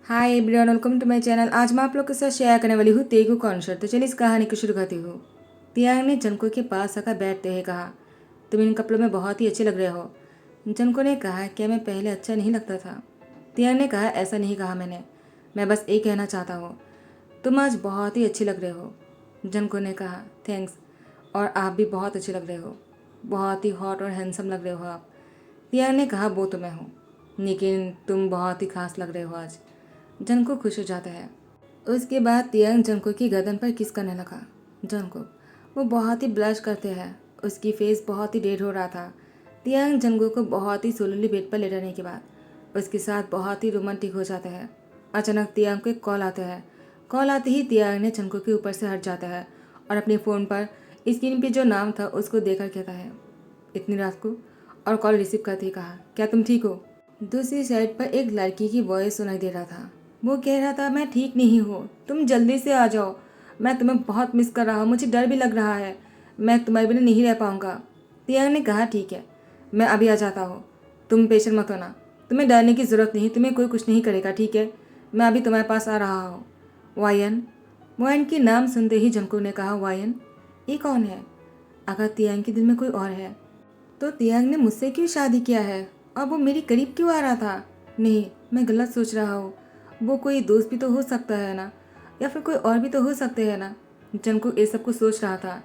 Hi everyone, welcome to my channel. आज मैं आप लोग के साथ शेयर करने वाली हूँ तेगु कॉन्सर्ट। तो चलिए इस कहानी को शुरू करती हूँ। तियांग ने जनको के पास आकर बैठते हुए कहा, तुम इन कपड़ों में बहुत ही अच्छे लग रहे हो। जनको ने कहा, क्या मैं पहले अच्छा नहीं लगता था? तियांग ने कहा, ऐसा नहीं कहा मैंने, मैं बस ये कहना चाहता हूँ, तुम आज बहुत ही अच्छे लग रहे हो। जनको ने कहा, थैंक्स, और आप भी बहुत अच्छे लग रहे हो, बहुत ही हॉट और हैंडसम लग रहे हो आप। तियांग ने कहा, वो तो मैं हूँ, लेकिन तुम बहुत ही खास लग रहे हो आज। जनको खुश हो जाता है। उसके बाद तियांग जनको की गर्दन पर किस करने लगा। जनको वो बहुत ही ब्लश करते हैं, उसकी फेस बहुत ही डेड हो रहा था। तियांग जनको को बहुत ही सोलली बेड पर लेटाने के बाद उसके साथ बहुत ही रोमांटिक हो जाता है। अचानक तियांग को एक कॉल आता है। कॉल आते ही तियांग ने जनको के ऊपर से हट जाता है और अपने फ़ोन पर स्क्रीन पे जो नाम था उसको देखकर कहता है, इतनी रात को, और कॉल रिसीव करते ही कहा, क्या तुम ठीक हो? दूसरी साइड पर एक लड़की की वॉइस सुनाई दे रहा था। वो कह रहा था, मैं ठीक नहीं हूँ, तुम जल्दी से आ जाओ, मैं तुम्हें बहुत मिस कर रहा हूँ, मुझे डर भी लग रहा है, मैं तुम्हारे बिना नहीं रह पाऊँगा। तियांग ने कहा, ठीक है, मैं अभी आ जाता हूँ, तुम पेशेंट मत होना, तुम्हें डरने की ज़रूरत नहीं, तुम्हें कोई कुछ नहीं करेगा, ठीक है, मैं अभी तुम्हारे पास आ रहा हूँ। वायन। वायन के नाम सुनते ही जंकू ने कहा, वायन, ये कौन है? अगर तियांग के दिल में कोई और है तो तियांग ने मुझसे क्यों शादी किया है और वो मेरी करीब क्यों आ रहा था? नहीं, मैं गलत सोच रहा हूँ, वो कोई दोस्त भी तो हो सकता है ना, या फिर कोई और भी तो हो सकते हैं ना। जंकू ये सब कुछ सोच रहा था।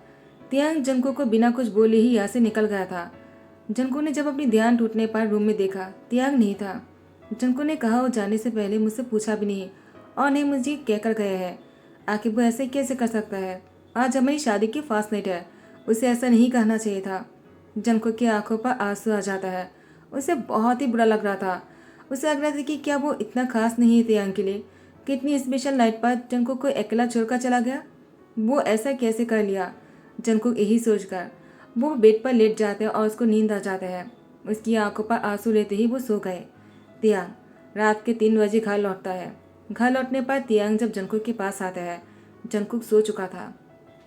तियांग जंकू को बिना कुछ बोले ही यहाँ से निकल गया था। जंकू ने जब अपनी ध्यान टूटने पर रूम में देखा, तियांग नहीं था। जंकू ने कहा, वो जाने से पहले मुझसे पूछा भी नहीं और नहीं मुझे कहकर गया है। आखिर वो ऐसे कैसे कर सकता है? आज हमारी शादी की फास्ट नाइट है, उसे ऐसा नहीं कहना चाहिए था। जंको की आंखों पर आंसू आ जाता है। उसे बहुत ही बुरा लग रहा था। उसे लग रहा था कि क्या वो इतना खास नहीं थे अंक के लिए, कि इतनी स्पेशल नाइट पर जंको को अकेला छोड़कर चला गया। वो ऐसा कैसे कर लिया? जंको यही सोचकर वो बेड पर लेट जाते हैं और उसको नींद आ जाता है। उसकी आंखों पर आंसू लेते ही वो सो गए। तियांग रात के 3 बजे घर लौटता है। घर लौटने पर तियांग जब जंकुक के पास आता है, जंकुक सो चुका था।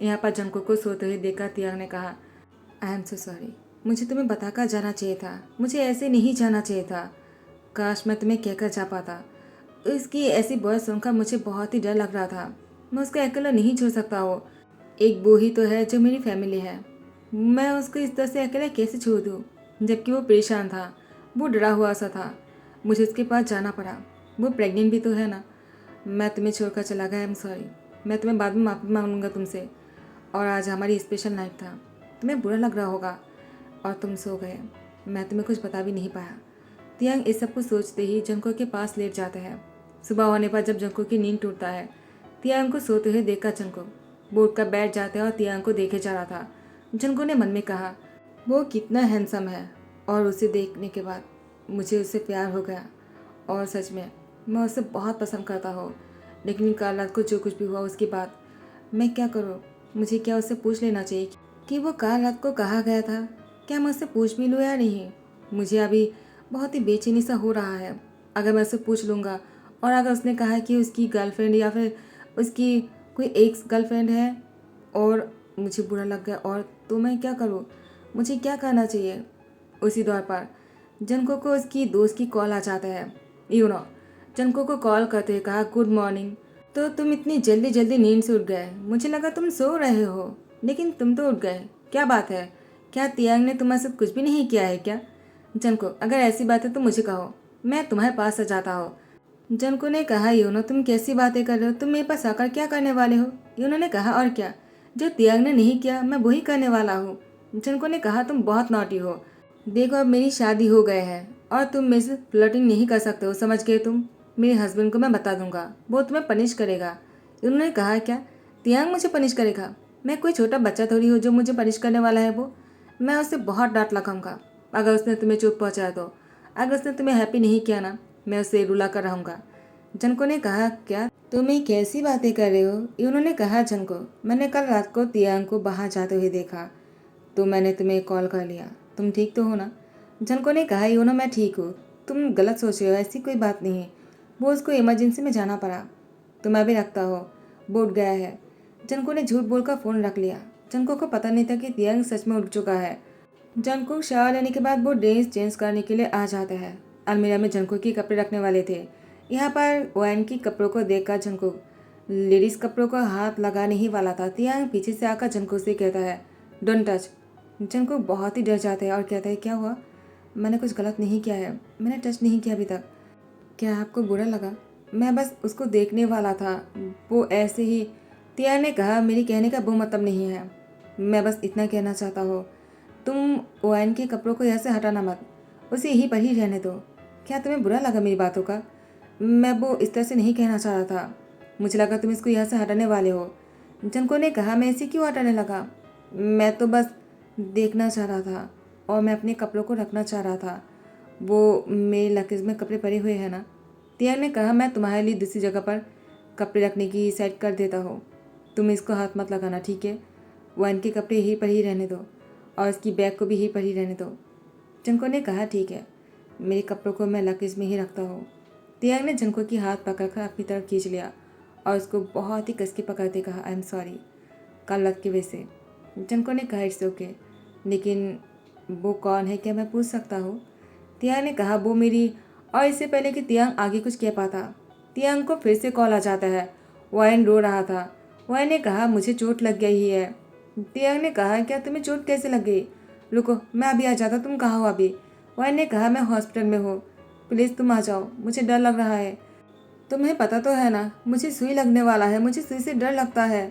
यहाँ पर जंकुक को सोते हुए देखकर तियांग ने कहा, आई एम सो सॉरी, मुझे तुम्हें बताकर जाना चाहिए था, मुझे ऐसे नहीं जाना चाहिए था, काश मैं तुम्हें कहकर जा पाता। उसकी ऐसी वॉइस सुनकर मुझे बहुत ही डर लग रहा था। मैं उसको अकेला नहीं छोड़ सकता हूँ। एक वो ही तो है जो मेरी फैमिली है, मैं उसको इस तरह से अकेला कैसे छोड़ दूँ? जबकि वो परेशान था, वो डरा हुआ सा था। मुझे उसके पास जाना पड़ा। वो प्रेग्नेंट भी तो है ना। मैं तुम्हें छोड़कर चला गया, आई एम सॉरी। मैं तुम्हें बाद में माफ़ी मांगूंगा तुमसे। और आज हमारी स्पेशल नाइट था, तुम्हें बुरा लग रहा होगा और तुम सो गए, मैं तुम्हें कुछ बता भी नहीं पाया। तियांग इस सब कुछ सोचते ही जंको के पास लेट जाता है। सुबह होने पर जब जंको की नींद टूटता है, तियांग को सोते हुए देखकर जंको वो उठकर बैठ जाता है और तियांग को देखे जा रहा था। जंको ने मन में कहा, वो कितना हैंडसम है, और उसे देखने के बाद मुझे उससे प्यार हो गया, और सच में मैं उसे बहुत पसंद करता हूँ। लेकिन कल रात को जो कुछ भी हुआ उसके बाद मैं क्या करूँ? मुझे क्या उससे पूछ लेना चाहिए कि वो कल रात को कहाँ गया था? क्या मैं उससे पूछ भी लूँ या नहीं? मुझे अभी बहुत ही बेचैनी सा हो रहा है। अगर मैं उससे पूछ लूँगा और अगर उसने कहा कि उसकी गर्लफ्रेंड या फिर उसकी कोई एक्स गर्लफ्रेंड है और मुझे बुरा लग गया, और तो मैं क्या करूँ? मुझे क्या करना चाहिए? उसी दौर पर जनको को उसकी दोस्त की कॉल आ जाता है। जनको को कॉल करते हुए कहा, गुड मॉर्निंग। तो तुम इतनी जल्दी जल्दी नींद से उठ गए? मुझे लगा तुम सो रहे हो, लेकिन तुम तो उठ गए, क्या बात है? क्या तियांग ने तुम्हारे साथ कुछ भी नहीं किया है क्या? जनको, अगर ऐसी बात है तो मुझे कहो, मैं तुम्हारे पास आ जाता हूँ। जनको ने कहा, यूनो तुम कैसी बातें कर रहे हो? तुम मेरे पास आकर क्या करने वाले हो? यूनो ने कहा, और क्या, जो तियांग ने नहीं किया मैं वही करने वाला हूँ। जनको ने कहा, तुम बहुत नॉटी हो। देखो अब मेरी शादी हो गए है और तुम मेरे से फ्लर्टिंग नहीं कर सकते हो, समझ गए तुम? मेरे हस्बैंड को मैं बता दूंगा, वो तुम्हें पनिश करेगा। उन्होंने कहा, क्या तियांग मुझे पनिश करेगा? मैं कोई छोटा बच्चा थोड़ी हूँ जो मुझे पनिश करने वाला है। वो मैं उससे बहुत डांट लगाऊंगा अगर उसने तुम्हें चोट पहुँचाया तो। अगर उसने तुम्हें हैप्पी नहीं किया ना, मैं उसे रुला कर रहूँगा। जनको ने कहा, क्या तुम ये कैसी बातें कर रहे हो? उन्होंने कहा, जनको, मैंने कल रात को तियांग को बाहर जाते हुए देखा तो मैंने तुम्हें कॉल कर लिया। तुम ठीक तो हो ना? जनको ने कहा, यूनो मैं ठीक हूँ, तुम गलत सोच रहे हो, ऐसी कोई बात नहीं। वो उसको इमरजेंसी में जाना पड़ा, तो मैं भी रखता हो, वो उठ गया है। जनको ने झूठ बोलकर फ़ोन रख लिया। जनको को पता नहीं था कि तियांग सच में उठ चुका है। जनको शावर लेने के बाद वो ड्रेस चेंज करने के लिए आ जाता है। अलमीरा में जनको के कपड़े रखने वाले थे, यहाँ पर वैन की कपड़ों को देखकर जंकुक लेडीज़ कपड़ों को हाथ लगाने ही वाला था। तियांग पीछे से आकर जंकुक से कहता है, डोंट टच। जंकुक बहुत ही डर जाता है और कहता है, क्या हुआ? मैंने कुछ गलत नहीं किया है, मैंने टच नहीं किया अभी तक। क्या आपको बुरा लगा? मैं बस उसको देखने वाला था, वो ऐसे ही। तियांग ने कहा, मेरी कहने का वो मतलब नहीं है, मैं बस इतना कहना चाहता हूँ, तुम वैन के कपड़ों को यहाँ से हटाना मत, उसे यहीं पर ही रहने दो। क्या तुम्हें बुरा लगा मेरी बातों का? मैं वो इस तरह से नहीं कहना चाह रहा था, मुझे लगा तुम इसको यहाँ से हटाने वाले हो। जंको ने कहा, मैं इसे क्यों हटाने लगा? मैं तो बस देखना चाह रहा था और मैं अपने कपड़ों को रखना चाह रहा था, वो मेरे लगेज में कपड़े पड़े हुए हैं ना। तियांग ने कहा, मैं तुम्हारे लिए दूसरी जगह पर कपड़े रखने की सेट कर देता हूँ, तुम इसको हाथ मत लगाना, ठीक है? वैन के कपड़े यहीं पर ही रहने दो और इसकी बैग को भी यहीं पर ही रहने दो। जंको ने कहा, ठीक है, मेरे कपड़ों को मैं लगेज में ही रखता हूँ। तियांग ने जंको की हाथ पकड़कर अपनी तरफ खींच लिया और उसको बहुत ही कस के पकड़ते कहा, आई एम सॉरी, कल रात की वजह से। जंको ने कहा, इट्स ओके, लेकिन वो कौन है, क्या मैं पूछ सकता हूँ? तियांग ने कहा, वो मेरी। और इससे पहले कि तियांग आगे कुछ कह पाता, तियांग को फिर से कॉल आ जाता है। वाइन रो रहा था। वाइन ने कहा, मुझे चोट लग गई है। तियांग ने कहा, क्या तुम्हें चोट कैसे लग गई? रुको, मैं अभी आ जाता, तुम कहाँ हो अभी? वाइन ने कहा, मैं हॉस्पिटल में हूँ, प्लीज़ तुम आ जाओ, मुझे डर लग रहा है। तुम्हें पता तो है ना, मुझे सुई लगने वाला है, मुझे सुई से डर लगता है।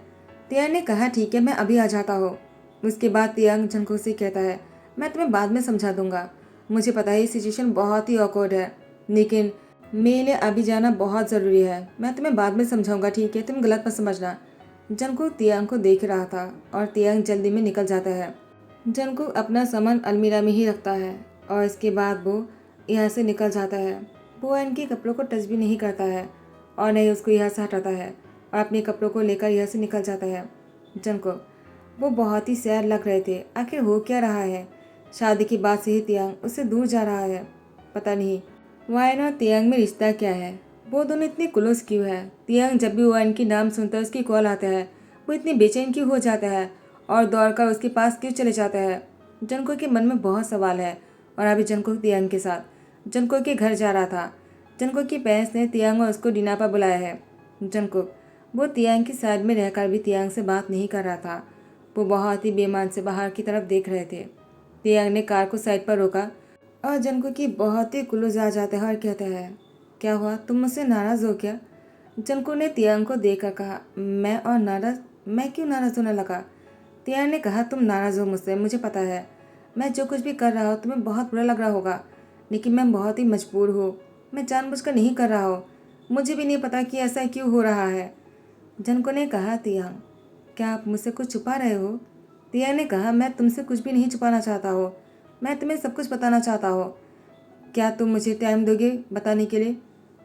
तियांग ने कहा, ठीक है, मैं अभी आ जाता हूँ। उसके बाद तियांग जंको से कहता है, मैं तुम्हें बाद में समझा दूंगा, मुझे पता है ये सिचुएशन बहुत ही ऑकवर्ड है, लेकिन मेरे लिए अभी जाना बहुत ज़रूरी है, मैं तुम्हें बाद में समझाऊंगा, ठीक है? तुम गलत मत समझना। जंकुक तियांग को देख रहा था और तियांग जल्दी में निकल जाता है। जंकुक अपना सामान अलमीरा में ही रखता है और इसके बाद वो यहाँ से निकल जाता है। वो इनके कपड़ों को टच भी नहीं करता है और नहीं उसको यहाँ से हटाता है और अपने कपड़ों को लेकर यहाँ से निकल जाता है। जंकुक, वो बहुत ही सैड लग रहे थे, आखिर हो क्या रहा है? शादी की बात से ही तियांग उससे दूर जा रहा है, पता नहीं वाइन और तियांग में रिश्ता क्या है, वो दोनों इतने क्लोज क्यों है? तियांग जब भी वाइन की नाम सुनता है, उसकी कॉल आता है, वो इतनी बेचैन क्यों हो जाता है और दौड़कर उसके पास क्यों चले जाता है? जंको के मन में बहुत सवाल है। और अभी जंको तियांग के साथ जंको के घर जा रहा था। जंको की पेरेंट्स ने तियांग और उसको डिनर पर बुलाया है। जंको, वो तियांग की साइड में रहकर भी तियांग से बात नहीं कर रहा था, वो बहुत ही बेईमान से बाहर की तरफ देख रहे थे। तियांग ने कार को साइड पर रोका और जंको की बहुत ही क्लोज आ जाता है और कहता है, क्या हुआ, तुम मुझसे नाराज़ हो क्या? जंको ने तियांग को देखकर कहा, मैं और नाराज़? मैं क्यों नाराज़ होने लगा? तियांग ने कहा, तुम नाराज़ हो मुझसे, मुझे पता है, मैं जो कुछ भी कर रहा हूँ तुम्हें बहुत बुरा लग रहा होगा, लेकिन मैं बहुत ही मजबूर हूँ, मैं जानबूझकर नहीं कर रहा हूँ, मुझे भी नहीं पता कि ऐसा क्यों हो रहा है। जंको ने कहा, तियांग, क्या आप मुझसे कुछ छुपा रहे हो? तियांग ने कहा, मैं तुमसे कुछ भी नहीं छुपाना चाहता हूँ, मैं तुम्हें सब कुछ बताना चाहता हूँ। क्या तुम मुझे टाइम दोगे बताने के लिए?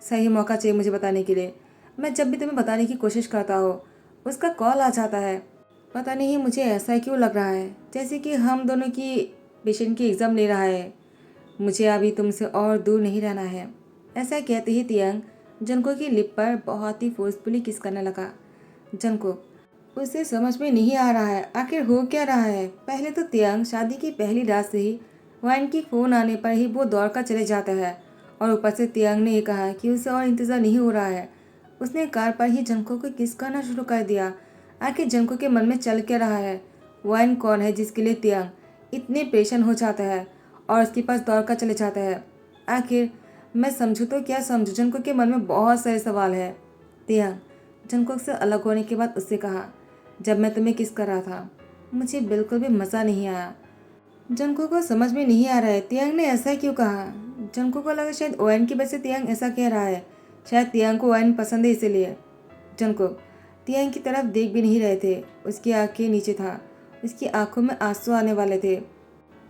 सही मौका चाहिए मुझे बताने के लिए। मैं जब भी तुम्हें बताने की कोशिश करता हूँ उसका कॉल आ जाता है। पता नहीं मुझे ऐसा क्यों लग रहा है जैसे कि हम दोनों की पेशेंट की एग्ज़ाम ले रहा है। मुझे अभी तुमसे और दूर नहीं रहना है। ऐसा कहते ही तियांग जंको की लिप पर बहुत ही फोर्सफुली किस करने लगा। जंको, उसे समझ में नहीं आ रहा है आखिर हो क्या रहा है। पहले तो तियांग शादी की पहली रात से ही वाइन की फ़ोन आने पर ही वो दौड़ कर चले जाता है और ऊपर से तियांग ने ये कहा कि उसे और इंतज़ार नहीं हो रहा है। उसने कार पर ही जंको को किस करना शुरू कर दिया। आखिर जंको के मन में चल क्या रहा है? वाइन कौन है जिसके लिए तियांग इतने परेशान हो जाता है और उसके पास दौड़ कर चले जाता है? आखिर मैं समझूँ तो क्या समझूँ? जंको के मन में बहुत सारे सवाल है। तियांग जंको से अलग होने के बाद उससे कहा, जब मैं तुम्हें किस कर रहा था मुझे बिल्कुल भी मज़ा नहीं आया। जंको को समझ में नहीं आ रहा है तियांग ने ऐसा क्यों कहा। जंको को लगा शायद ओएन की वजह से तियांग ऐसा कह रहा है, शायद तियांग को ओएन पसंद है इसीलिए। जंको तियांग की तरफ देख भी नहीं रहे थे, उसकी आंखें नीचे था, उसकी आंखों में आंसू आने वाले थे।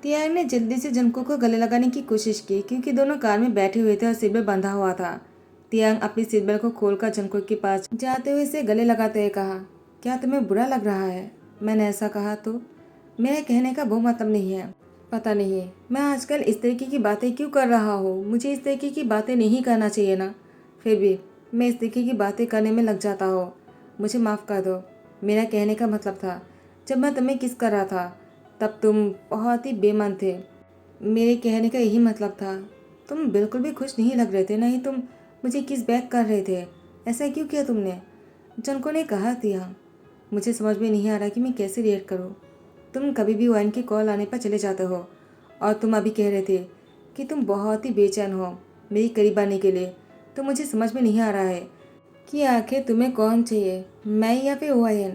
तियांग ने जल्दी से जंको को गले लगाने की कोशिश की क्योंकि दोनों कार में बैठे हुए थे और सीट बेल्ट बंधा हुआ था। तियांग अपनी सीट बेल्ट को खोलकर जंको के पास जाते हुए इसे गले लगाते हुए कहा, क्या तुम्हें बुरा लग रहा है? मैंने ऐसा कहा तो मेरे कहने का वो मतलब नहीं है। पता नहीं मैं आजकल इस तरीके की बातें क्यों कर रहा हूँ, मुझे इस तरीके की बातें नहीं करना चाहिए ना, फिर भी मैं इस तरीके की बातें करने में लग जाता हूँ। मुझे माफ़ कर दो, मेरा कहने का मतलब था जब मैं तुम्हें किस कर रहा था तब तुम बहुत ही बेईमान थे। मेरे कहने का यही मतलब था। तुम बिल्कुल भी खुश नहीं लग रहे थे, नहीं तुम मुझे किस बैक कर रहे थे? ऐसा क्यों किया तुमने? जनको ने कहा, तियांग, मुझे समझ में नहीं आ रहा कि मैं कैसे रिएक्ट करूँ। तुम कभी भी वाइन की कॉल आने पर चले जाते हो, और तुम अभी कह रहे थे कि तुम बहुत ही बेचैन हो मेरी करीब आने के लिए। तो मुझे समझ में नहीं आ रहा है कि आखिर तुम्हें कौन चाहिए, मैं या फिर वाइन?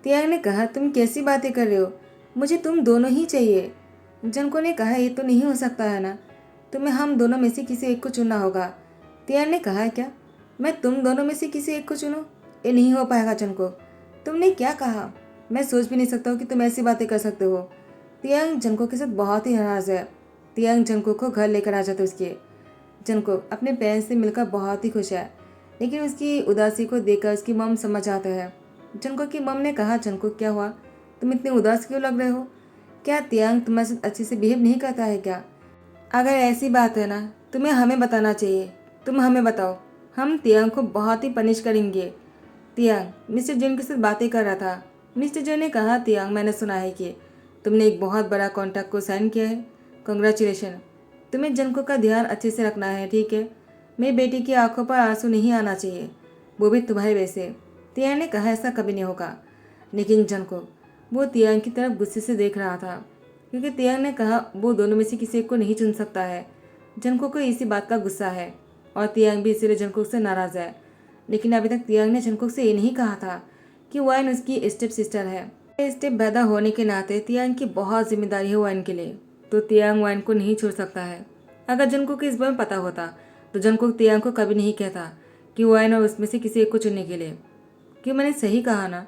तियांग ने कहा, तुम कैसी बातें कर रहे हो? मुझे तुम दोनों ही चाहिए। जनको ने कहा, ये तो नहीं हो सकता है ना, तुम्हें हम दोनों में से किसी एक को चुनना होगा। तियांग ने कहा, क्या मैं तुम दोनों में से किसी एक को चुनूं? ये नहीं हो पाएगा जनको। तुमने क्या कहा? मैं सोच भी नहीं सकता हूँ कि तुम ऐसी बातें कर सकते हो। तियांग जनको के साथ बहुत ही नाराज है। तियांग जनको को घर लेकर आ जाते उसके। जनको अपने पेरेंट्स से मिलकर बहुत ही खुश है, लेकिन उसकी उदासी को देखकर उसकी मम समझ आता है। जनको की मम ने कहा, जनको क्या हुआ, तुम इतने उदास क्यों लग रहे हो? क्या तियांग तुम्हारे साथ अच्छे से बिहेव नहीं करता है क्या? अगर ऐसी बात है ना, तुम्हें हमें बताना चाहिए। तुम हमें बताओ, हम तियांग को बहुत ही पनिश करेंगे। तियांग मिस्टर जोन के साथ बातें कर रहा था। मिस्टर जोन ने कहा, तियांग, मैंने सुना है कि तुमने एक बहुत बड़ा कॉन्ट्रैक्ट को साइन किया है। कॉन्ग्रेचुलेशन। तुम्हें जनको का ध्यान अच्छे से रखना है, ठीक है? मेरी बेटी की आंखों पर आंसू नहीं आना चाहिए, वो भी तुम्हारे वैसे। तियांग ने कहा, ऐसा कभी नहीं होगा। लेकिन जनको वो तियांग की तरफ गुस्से से देख रहा था, क्योंकि तियांग ने कहा वो दोनों में से किसी एक को नहीं चुन सकता है। जनको को इसी बात का गुस्सा है, और तियांग भी इसीलिए जनको से नाराज़ है। लेकिन अभी तक तियांग ने जनको से ये नहीं कहा था कि वाइन उसकी स्टेप सिस्टर है। स्टेप पैदा होने के नाते तियांग की बहुत जिम्मेदारी है वाइन के लिए, तो तियांग वाइन को नहीं छोड़ सकता है। अगर जनको को इस बारे में पता होता तो जनको तियांग को कभी नहीं कहता कि वाइन और उसमें से किसी एक को चुनने के लिए। क्यों, मैंने सही कहा ना?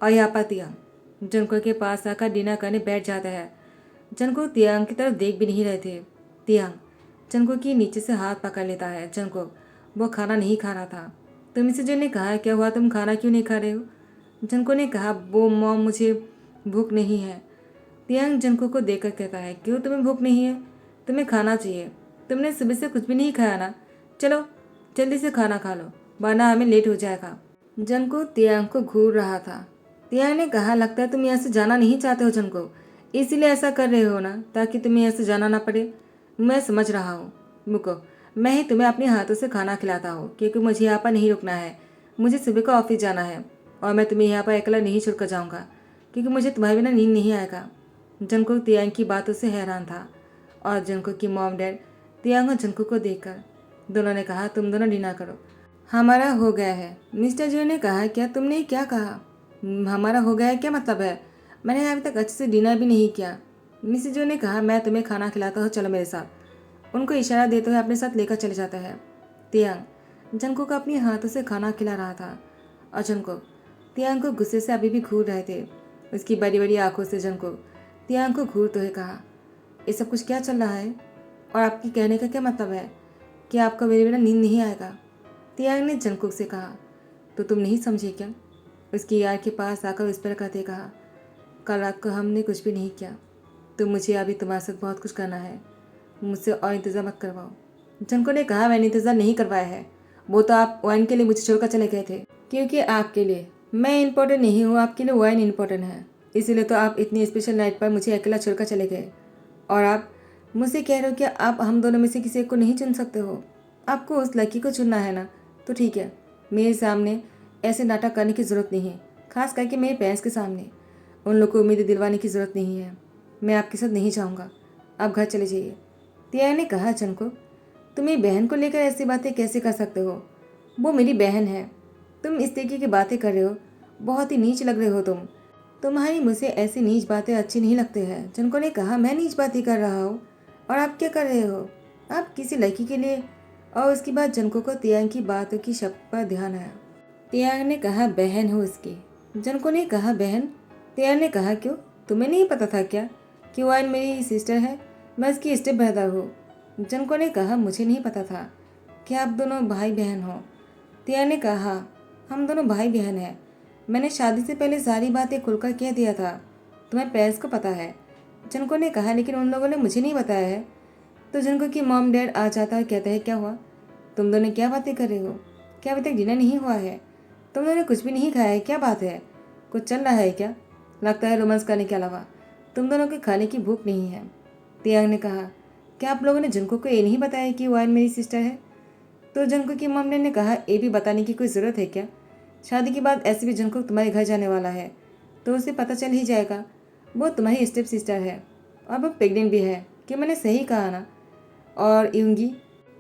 और यहाँ पर तियांग जनको के पास आकर डिनर करने बैठ जाता है। जनको तियांग की तरफ देख भी नहीं रहे थे। तियांग जनको की नीचे से हाथ पकड़ लेता है। जनको वो खाना नहीं खा रहा था। तो मिसेस जोन ने कहा, क्या हुआ, तुम खाना क्यों नहीं खा रहे हो? जनको ने कहा, वो मॉम, मुझे भूख नहीं है। तियांग जनको को देखकर कहता है, क्यों तुम्हें भूख नहीं है? तुम्हें खाना चाहिए। तुमने सुबह से कुछ भी नहीं खाया ना? चलो जल्दी से खाना खा लो, वरना हमें लेट हो जाएगा। जनको तियांग को घूर रहा था। तियांग ने कहा, लगता है तुम यहाँ से जाना नहीं चाहते हो जनको, इसीलिए ऐसा कर रहे हो ना, ताकि तुम्हें यहाँ से जाना ना पड़े। मैं समझ रहा हूँ, रुको, मैं ही तुम्हें अपने हाथों से खाना खिलाता हूँ, क्योंकि मुझे यहाँ पर नहीं रुकना है। मुझे सुबह को ऑफिस जाना है, और मैं तुम्हें यहाँ पर अकेला नहीं छोड़कर जाऊँगा, क्योंकि मुझे तुम्हारे बिना नींद नहीं आएगा। जनको तियांग की बातों से हैरान था, और जनको की मॉम डैड तियांग और जनको को देखकर दोनों ने कहा, तुम दोनों डिनर करो, हमारा हो गया है। मिस्टर जो ने कहा, क्या तुमने क्या कहा? हमारा हो गया है क्या मतलब है? मैंने अभी तक अच्छे से डिनर भी नहीं किया। मिसेस जो ने कहा, मैं तुम्हें खाना खिलाता हूँ, चलो मेरे साथ। उनको इशारा देते हुए अपने साथ लेकर चले जाता है। तियांग जनको को अपने हाथों से खाना खिला रहा था, और जनको तियांग को गुस्से से अभी भी घूर रहे थे। उसकी बड़ी बड़ी आंखों से जनको तियांग को घूरते हुए कहा, ये सब कुछ क्या चल रहा है, और आपकी कहने का क्या मतलब है कि आपका मेरे बिना नींद नहीं आएगा? तियांग ने जनको से कहा, तो तुम नहीं समझे क्या? उसकी यार के पास आकर उस पर कहते कहा, कल रात को हमने कुछ भी नहीं किया, तो मुझे अभी तुम्हारे साथ बहुत कुछ करना है, मुझसे और इंतज़ार मत करवाओ। जनको ने कहा, मैंने इंतज़ार नहीं करवाया है, वो तो आप वाइन के लिए मुझे छोड़कर चले गए थे, क्योंकि आपके लिए मैं इम्पोर्टेंट नहीं हूँ, आपके लिए वाइन इम्पोर्टेंट है, इसीलिए तो आप इतनी स्पेशल नाइट पर मुझे अकेला छोड़कर चले गए। और आप मुझसे कह रहे हो कि आप हम दोनों में से किसी एक को नहीं चुन सकते हो? आपको उस लड़की को चुनना है ना, तो ठीक है, मेरे सामने ऐसे नाटक करने की ज़रूरत नहीं है, खास करके मेरे पेरेंट्स के सामने। उन लोग को उम्मीदें दिलवाने की ज़रूरत नहीं है। मैं आपके साथ नहीं जाऊँगा, आप घर चले जाइए। तियांग ने कहा, जनको तुम मेरी बहन को लेकर ऐसी बातें कैसे कर सकते हो? वो मेरी बहन है, तुम इस तरीके की बातें कर रहे हो, बहुत ही नीच लग रहे हो तुम। तुम्हारी मुझसे ऐसी नीच बातें अच्छी नहीं लगती है। जनको ने कहा, मैं नीच बातें कर रहा हूँ, और आप क्या कर रहे हो? आप किसी लड़की के लिए? और उसके बाद जनको को तियांग की बातों की शब्द पर ध्यान आया। तियांग ने कहा, बहन हो उसकी। जनको ने कहा, बहन? तियांग ने कहा, क्यों, तुम्हें नहीं पता था क्या कि वाइन मेरी सिस्टर है? मैं उसकी स्टेप ब्रदर हूँ। जनको ने कहा, मुझे नहीं पता था कि आप दोनों भाई बहन हो। तियांग ने कहा, हम दोनों भाई बहन हैं। मैंने शादी से पहले सारी बातें खुलकर कह दिया था, तुम्हें पेरेंट्स को पता है। जनको ने कहा, लेकिन उन लोगों ने मुझे नहीं बताया है। तो जनको की मॉम डैड आ जाता है, कहता है, क्या हुआ, तुम दोनों क्या बातें कर रहे हो? क्या अभी तक डिनर नहीं हुआ है? तुम दोनों ने कुछ भी नहीं खाया है? क्या बात है, कुछ चल रहा है क्या? लगता है रोमांस करने के अलावा तुम दोनों के खाने की भूख नहीं है। तियांग ने कहा, क्या आप लोगों ने जनको को ये नहीं बताया कि वाइन मेरी सिस्टर है? तो जंकुक की मम्मी ने कहा, ये भी बताने की कोई ज़रूरत है क्या? शादी के बाद ऐसे भी जंकुक तुम्हारे घर जाने वाला है, तो उसे पता चल ही जाएगा। वो तुम्हारी स्टेप सिस्टर है और वो प्रेग्नेंट भी है। कि मैंने सही कहा ना? और यूंगी,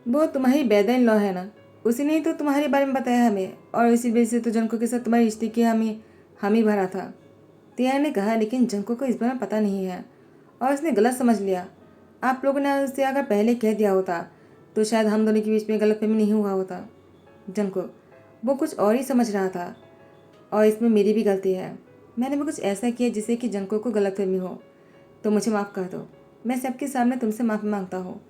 वो तुम्हारी बेदा इन लॉ है ना? उसी ने ही तो तुम्हारे बारे में बताया हमें, और इसी वजह से तो जंकुक के साथ तुम्हारे रिश्ते की हामी भरा था। तियांग ने कहा, लेकिन जंकुक को इस बारे में पता नहीं है और उसने गलत समझ लिया। आप लोगों ने उसे अगर पहले कह दिया होता तो शायद हम दोनों के बीच में गलतफहमी नहीं हुआ होता। जंकुक, वो कुछ और ही समझ रहा था और इसमें मेरी भी गलती है। मैंने भी कुछ ऐसा किया जिससे कि जंकुक को गलतफहमी हो, तो मुझे माफ़ कर दो। मैं सबके सामने तुमसे माफ़ी मांगता हूँ।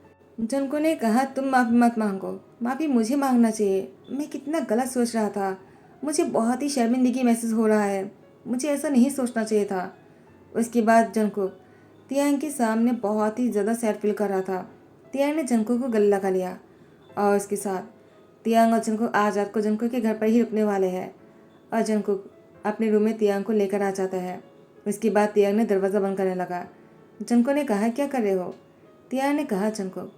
जंकुक ने कहा, तुम माफ़ी मत मांगो, माफ़ी मुझे मांगना चाहिए। मैं कितना गलत सोच रहा था। मुझे बहुत ही शर्मिंदगी महसूस हो रहा है। मुझे ऐसा नहीं सोचना चाहिए था। उसके बाद जंकुक तियांग के सामने बहुत ही ज़्यादा सैड फील कर रहा था। तियांग ने जंकुक को गले लगा लिया और उसके साथ तियांग और जंकुक आज रात को जंकुक के घर पर ही रुकने वाले हैं और जंकुक अपने रूम में तियांग को लेकर आ जाता है। उसके बाद तियांग ने दरवाज़ा बंद करने लगा। जंकुक ने कहा, क्या कर रहे हो? तियांग ने कहा, जंकुक,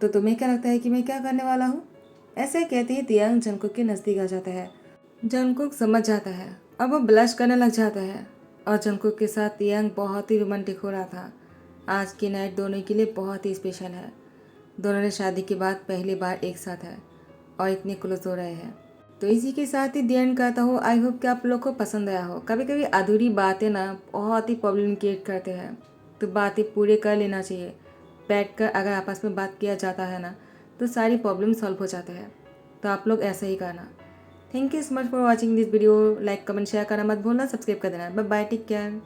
तो तुम्हें क्या लगता है कि मैं क्या करने वाला हूँ? ऐसे कहते ही तियांग जंकुक के नज़दीक आ जाता है। जंकुक समझ जाता है और वो ब्लश करने लग जाता है और जंकुक के साथ तियांग बहुत ही रोमांटिक हो रहा था। आज की नाइट दोनों के लिए बहुत ही स्पेशल है। दोनों ने शादी के बाद पहली बार एक साथ है और इतने क्लोज हो रहे हैं। तो इसी के साथ ही दी एंड कहता हूँ। आई होप कि आप लोग को पसंद आया हो। कभी कभी अधूरी बातें ना बहुत ही प्रॉब्लम क्रिएट करते हैं, तो बातें पूरे कर लेना चाहिए। बैठकर अगर आपस में बात किया जाता है ना, तो सारी प्रॉब्लम सॉल्व हो जाते हैं। तो आप लोग ऐसा ही करना। Thank you so much for watching this video. Like comment share करना मत भूलना, सब्सक्राइब कर देना। Bye bye, take care.